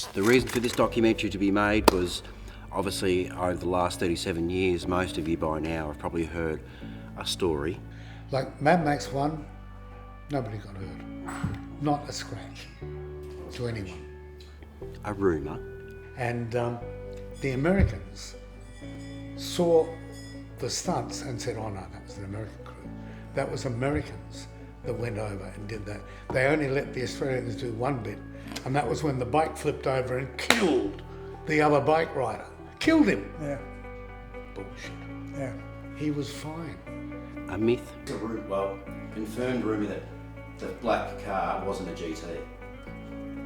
The reason for this documentary to be made was obviously over the last 37 years, most of you by now have probably heard a story. Like Mad Max 1, nobody got hurt. Not a scratch to anyone. A rumour. And the Americans saw the stunts and said, oh no, that was an American crew. That was Americans that went over and did that. They only let the Australians do one bit, and that was when the bike flipped over and killed the other bike rider. Killed him. Yeah. Bullshit. Yeah. He was fine. A myth. Well, confirmed rumour that the black car wasn't a GT.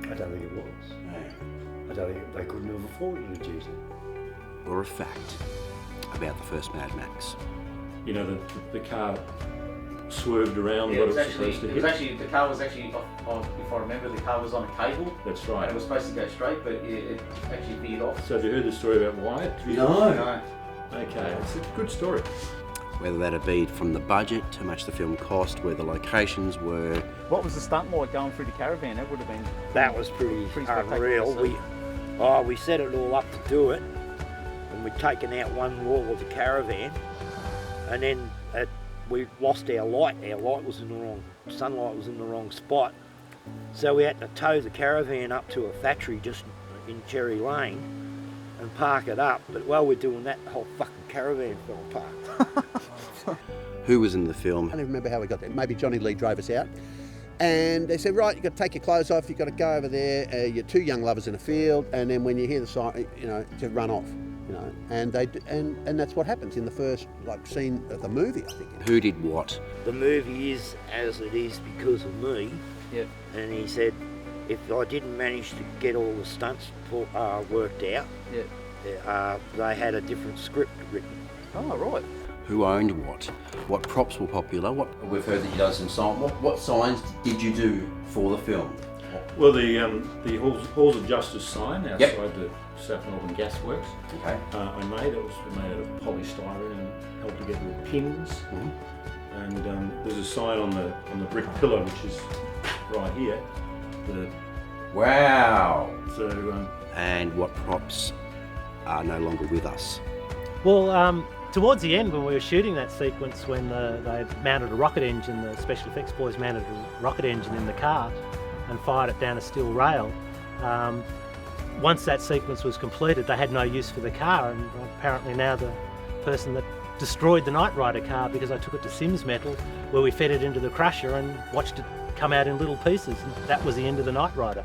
I don't think it was. No. I don't think they couldn't have afforded a GT. Or a fact about the first Mad Max. You know, the car swerved around Yeah, what it was supposed to hit. The car was actually, if I remember, the car was on a cable. That's And right. it was supposed to go straight, but it actually veered off. So have you heard the story about Wyatt? No. Okay, it's a good story. Whether that be from the budget, how much the film cost, where the locations were. What was the stunt like going through the caravan? That would have been... That was pretty spectacular unreal. to see. We set it all up to do it, and we'd taken out one wall of the caravan, and then we lost our light. Our light was in the wrong, sunlight was in the wrong spot, so we had to tow the caravan up to a factory just in Cherry Lane and park it up. But while we're doing that, the whole fucking caravan fell apart. Who was in the film? I don't even remember how we got there. Maybe Johnny Lee drove us out. And they said, right, you've got to take your clothes off, you've got to go over there, you're two young lovers in a field, and then when you hear the siren, to run off, And that's what happens in the first scene of the movie, I think. Who did what? The movie is as it is because of me. Yep. And he said, if I didn't manage to get all the stunts worked out, Yep. they had a different script written. Oh, right. Who owned what? What props were popular? We've heard that you done some signs. What signs did you do for the film? Well, the Halls of Justice sign outside Yep. the South Melbourne Gas Works. Okay. I made it. Was made out of polystyrene and held together with pins. Mm-hmm. And there's a sign on the brick pillar, which is right here. Wow. So. And what props are no longer with us? Well, towards the end when we were shooting that sequence, when they mounted a rocket engine, the special effects boys mounted a rocket engine in the car and fired it down a steel rail. Once that sequence was completed, they had no use for the car, and apparently now the person that destroyed the Knight Rider car, because I took it to Sims Metal, where we fed it into the crusher and watched it come out in little pieces, and that was the end of the Knight Rider.